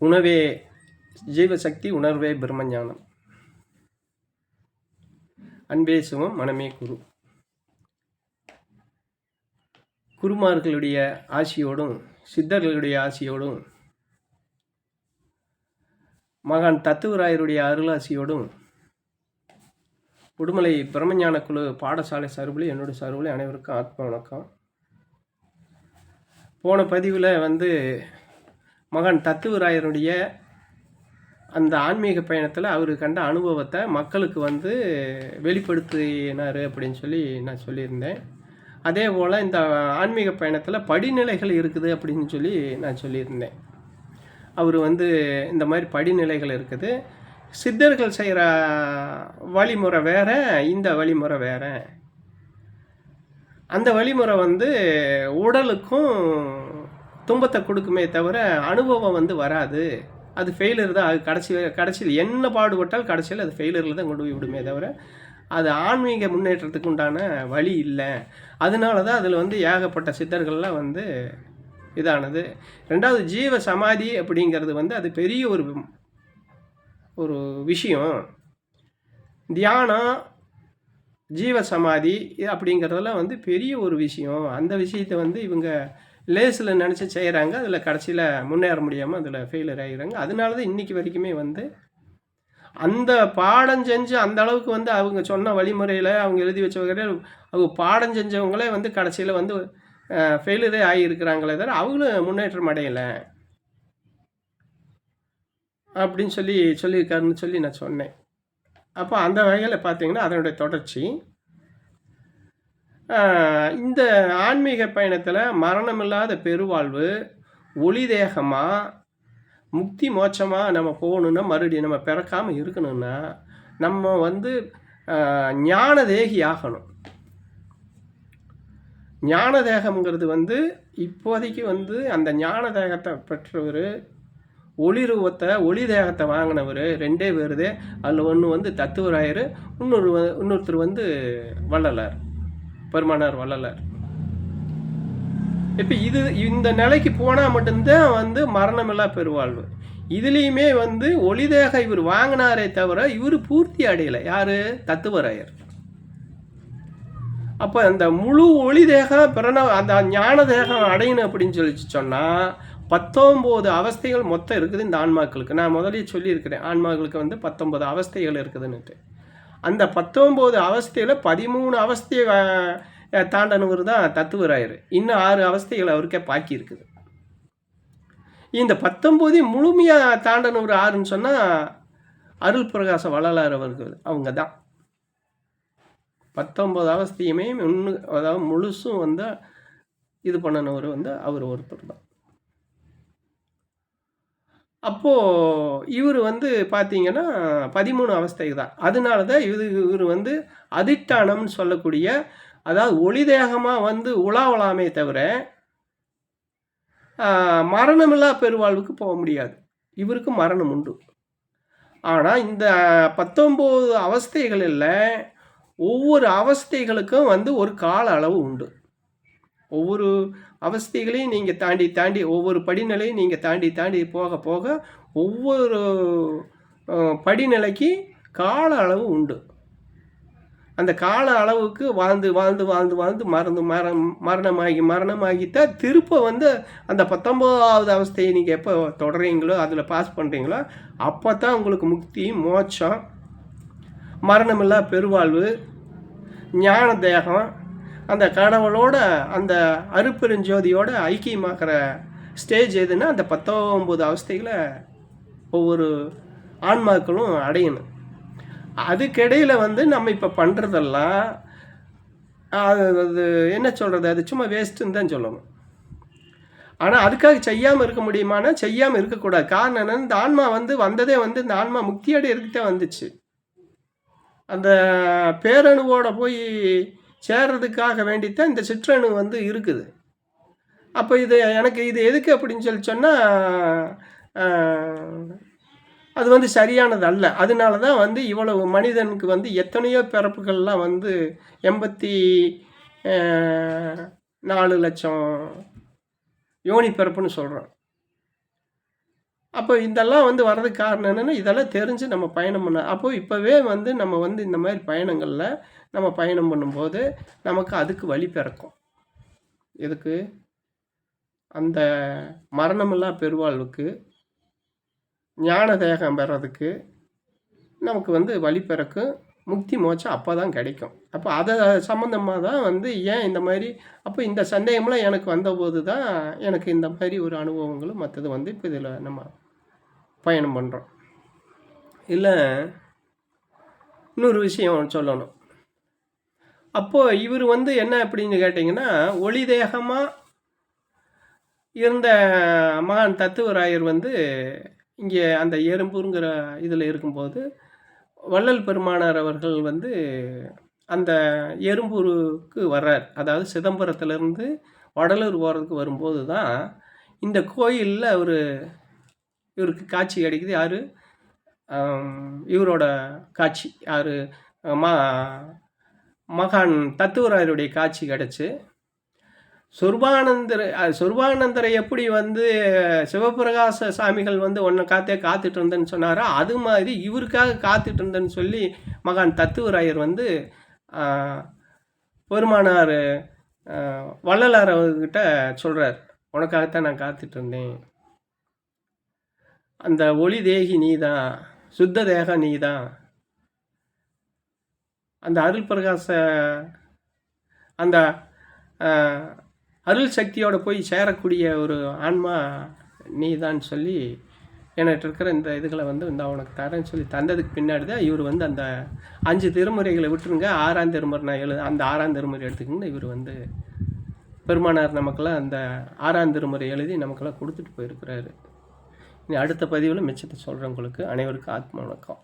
உணவே ஜீவசக்தி, உணர்வே பிரம்மஞானம். அன்பே சிவம், மனமே குரு. குருமார்களுடைய ஆசியோடும் சித்தர்களுடைய ஆசியோடும் மகான் தத்துவராயருடைய அருளாசியோடும் உடுமலை பிரம்மஞான குழு பாடசாலை சார்பில் என்னுடைய சார்பில் அனைவருக்கும் ஆத்ம வணக்கம். போன பதிவில் மகான் தத்துவராயருடைய அந்த ஆன்மீக பயணத்தில் அவர் கண்ட அனுபவத்தை மக்களுக்கு வெளிப்படுத்தினார் அப்படின்னு சொல்லி நான் சொல்லியிருந்தேன். அதே போல் இந்த ஆன்மீக பயணத்தில் படிநிலைகள் இருக்குது அப்படின்னு சொல்லி நான் சொல்லியிருந்தேன். அவர் இந்த மாதிரி படிநிலைகள் இருக்குது. சித்தர்கள் செய்கிற வழிமுறை வேற, இந்த வழிமுறை வேற. அந்த வழிமுறை உடலுக்கும் துன்பத்தை கொடுக்குமே தவிர அனுபவம் வராது. அது ஃபெயிலர் தான். அது கடைசியில் என்ன பாடுபட்டால் கடைசியில் அது ஃபெயிலரில் தான் கொண்டு போய் விடுமே தவிர அது ஆன்மீக முன்னேற்றத்துக்கு உண்டான வழி இல்லை. அதனால தான் அதில் ஏகப்பட்ட சித்தர்கள்லாம் இதானது. ரெண்டாவது, ஜீவ சமாதி அப்படிங்கிறது அது பெரிய ஒரு விஷயம். தியானம், ஜீவ சமாதி அப்படிங்கிறதெல்லாம் பெரிய ஒரு விஷயம். அந்த விஷயத்தை இவங்க லேஸில் நினச்சி செய்கிறாங்க. அதில் கடைசியில் முன்னேற முடியாமல் அதில் ஃபெயிலியர் ஆகிறாங்க. அதனால தான் இன்றைக்கி வரைக்குமே அந்த பாடம் செஞ்சு அந்த அளவுக்கு அவங்க சொன்ன வழிமுறையில் அவங்க எழுதி வச்ச வகையில் அவங்க பாடம் செஞ்சவங்களே கடைசியில் ஃபெயிலியரே ஆகியிருக்கிறாங்களே தவிர அவங்களும் முன்னேற்றம் அடையலை அப்படின்னு சொல்லியிருக்காருன்னு சொல்லி நான் சொன்னேன். அப்போ அந்த வகையில் பார்த்தீங்கன்னா அதனுடைய தொடர்ச்சி இந்த ஆன்மீக பயணத்தில் மரணமில்லாத பெருவாழ்வு, ஒளி தேகமாக முக்தி மோட்சமாக நம்ம போகணுன்னா, மறுபடியும் நம்ம பிறக்காமல் இருக்கணும்னா நம்ம ஞான தேகி ஆகணும். ஞான தேகம்ங்கிறது இப்போதைக்கு அந்த ஞான தேகத்தை பெற்றவர், ஒளி தேகத்தை வாங்கினவர் ரெண்டே பேருதே. அதில் ஒன்று தத்துவராயர், இன்னொருத்தர் வள்ளலார், பெருமானார் வள்ளலார். இப்போ இந்த நிலைக்கு போனால் மட்டும்தான் மரணமில்லா பெருவாழ்வு. இதுலேயுமே ஒளி தேக இவர் வாங்கினாரே தவிர இவர் பூர்த்தி அடையலை. யார்? தத்துவராயர். அப்போ அந்த முழு ஒளி தேகம் அந்த ஞான தேகம் அடையணும் அப்படின்னு சொன்னால் 19 அவஸ்தைகள் மொத்தம் இருக்குது இந்த ஆன்மாக்களுக்கு. நான் முதலே சொல்லியிருக்கிறேன், ஆன்மாக்களுக்கு 19 அவஸ்தைகள் இருக்குதுன்னுட்டு. அந்த 19 அவஸ்தையில் 13 அவஸ்தையை தாண்டனவர் தான் தத்துவராயர். இன்னும் 6 அவஸ்தைகள் அவருக்கே பாக்கி இருக்குது. இந்த 19 முழுமையாக தாண்டனவர் யாருன்னு சொன்னால் அருள் பிரகாச வள்ளலார் அவர்கள். அவங்க தான் 19 அவஸ்தையுமே அதாவது முழுசும் இது பண்ணனவர் அவர் ஒருத்தர் தான். அப்போது இவர் பார்த்தீங்கன்னா 13 அவஸ்தை தான். அதனால தான் இவர் அதிஷ்டானம்னு சொல்லக்கூடிய, அதாவது ஒளி தேகமாக உலாவலாமே தவிர மரணமில்லா பெருவாழ்வுக்கு போக முடியாது. இவருக்கு மரணம் உண்டு. ஆனால் இந்த 19 அவஸ்தைகளில் ஒவ்வொரு அவஸ்தைகளுக்கும் ஒரு கால அளவு உண்டு. ஒவ்வொரு அவஸ்தைகளையும் நீங்கள் தாண்டி ஒவ்வொரு படிநிலையும் நீங்கள் தாண்டி போக போக ஒவ்வொரு படிநிலைக்கு கால அளவு உண்டு. அந்த கால அளவுக்கு வாழ்ந்து மரணமாகித்தான் திருப்ப அந்த 19வது அவஸ்தையை நீங்கள் எப்போ தொடர்றீங்களோ, அதில் பாஸ் பண்ணுறீங்களோ, அப்போ தான் உங்களுக்கு முக்தி, மோட்சம், மரணமில்லா பெருவாழ்வு, ஞான தேகம், அந்த கடவுளோட அந்த அருப்பெருஞ்சோதியோட ஐக்கியமாக்குற ஸ்டேஜ் எதுன்னா அந்த 19 அவஸ்தைகளை ஒவ்வொரு ஆன்மாக்களும் அடையணும். அதுக்கிடையில் நம்ம இப்போ பண்ணுறதெல்லாம் அது என்ன சொல்கிறது, அது சும்மா வேஸ்ட்டுன்னு தான் சொல்லணும். ஆனால் அதுக்காக செய்யாமல் இருக்க முடியுமானா செய்யாமல் இருக்கக்கூடாது. காரணம் என்னென்னா, இந்த ஆன்மா வந்ததே இந்த ஆன்மா முக்தி அடையிறதுக்கு தான் வந்துச்சு. அந்த பேரணுவோட போய் சேர்றதுக்காக வேண்டித்தான் இந்த சிற்றணு இருக்குது. அப்போ எனக்கு இது எதுக்கு அப்படின்னு சொன்னால் அது சரியானது அல்ல. அதனால தான் இவ்வளவு மனிதனுக்கு எத்தனையோ பிறப்புகள்லாம் 84 லட்சம் யோனி பிறப்புன்னு சொல்கிறோம். அப்போ இதெல்லாம் வந்து வர்றதுக்கு காரணம் என்னென்னா, இதெல்லாம் தெரிஞ்சு நம்ம பயணம் பண்ண அப்போ இப்போவே வந்து நம்ம வந்து இந்த மாதிரி பயணங்களில் நம்ம பயணம் பண்ணும்போது நமக்கு அதுக்கு வழி பிறக்கும். எதுக்கு? அந்த மரணமில்லா பெருவாழ்வுக்கு, ஞான தேகம் பெறதுக்கு நமக்கு வந்து வழி பிறக்கும். முக்தி மோட்சம் அப்போ தான் கிடைக்கும். அப்போ அதை சம்மந்தமாக தான் வந்து ஏன் இந்த மாதிரி அப்போ இந்த சந்தேகம்லாம் எனக்கு வந்தபோது தான் எனக்கு இந்த மாதிரி ஒரு அனுபவங்களும் மற்றது வந்து இப்போ இதில் நம்ம பயணம் பண்ணுறோம். இல்லை இன்னொரு விஷயம் சொல்லணும். அப்போது இவர் வந்து என்ன அப்படின்னு கேட்டிங்கன்னா, ஒளி தேகமாக இருந்த மகான் தத்துவராயர் வந்து இங்கே அந்த எறும்பூருங்கிற இதில் இருக்கும்போது வள்ளல் பெருமானார் அவர்கள் வந்து அந்த எறும்பூருக்கு வர்றார். அதாவது சிதம்பரத்துலேருந்து வடலூர் போகிறதுக்கு வரும்போது தான் இந்த கோயிலில் இவருக்கு காட்சி கிடைக்குது. யார்? இவரோட காட்சி யார்? மகான் தத்துவராயருடைய காட்சி கிடச்சி சொர்பானந்தரை எப்படி வந்து சிவபிரகாச சாமிகள் வந்து ஒன்றை காத்துட்டு இருந்தேன்னு சொன்னாரோ, அது மாதிரி இவருக்காக காத்துட்டு இருந்தேன்னு சொல்லி மகான் தத்துவராயர் வந்து பெருமானார் வள்ளலார் அவர்கிட்ட சொல்கிறார், உனக்காகத்தான் நான் காத்துட்டு இருந்தேன். அந்த ஒளி தேகி நீ தான், சுத்த தேகம் நீ தான், அந்த அருள் பிரகாச அந்த அருள் சக்தியோடு போய் சேரக்கூடிய ஒரு ஆன்மா நீ தான் சொல்லி என்கிட்ட இருக்கிற இந்த இதுகளை வந்து உனக்கு தரேன்னு சொல்லி தந்ததுக்கு பின்னாடி தான் இவர் வந்து அந்த 5 திருமுறைகளை விட்டுருங்க, 6ஆம் திருமுறை நான் அந்த 6ஆம் திருமுறை எடுத்துக்கின்னு இவர் வந்து பெருமானார் நமக்கெல்லாம் அந்த 6ஆம் திருமுறை எழுதி நமக்கெல்லாம் கொடுத்துட்டு போயிருக்கிறாரு. இனி அடுத்த பதிவில் மிச்சத்தை சொல்கிறேன் உங்களுக்கு. அனைவருக்கும் ஆத்ம வணக்கம்.